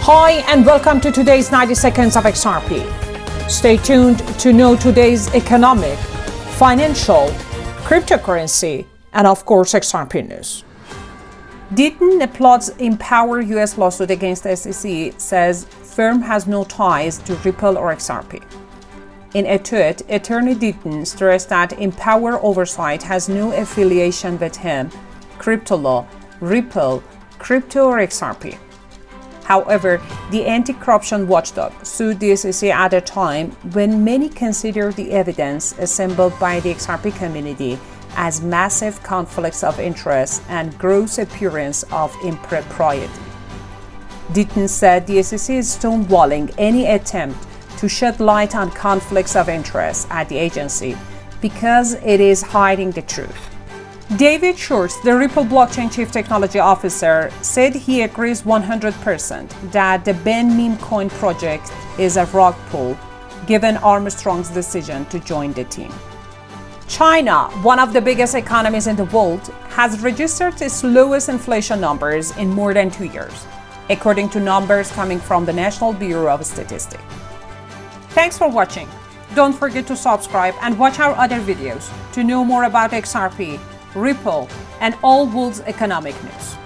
Hi and welcome to today's 90 seconds of XRP. Stay tuned to know today's economic, financial, cryptocurrency, and of course XRP news. Deaton applauds Empower US lawsuit against SEC, says firm has no ties to Ripple or XRP. In a tweet, attorney Deaton stressed that Empower Oversight has no affiliation with him, CryptoLaw, Ripple, Crypto or XRP. However, the anti-corruption watchdog sued the SEC at a time when many consider the evidence assembled by the XRP community as massive conflicts of interest and gross appearance of impropriety. Deaton said the SEC is stonewalling any attempt to shed light on conflicts of interest at the agency because it is hiding the truth. David Schwartz, the Ripple blockchain chief technology officer, said he agrees 100% that the Ben meme coin project is a rug pull, given Armstrong's decision to join the team. China, one of the biggest economies in the world, has registered its lowest inflation numbers in more than 2 years, according to numbers coming from the National Bureau of Statistic. Thanks for watching. Don't forget to subscribe and watch our other videos to know more about XRP, Ripple, and all world's economic news.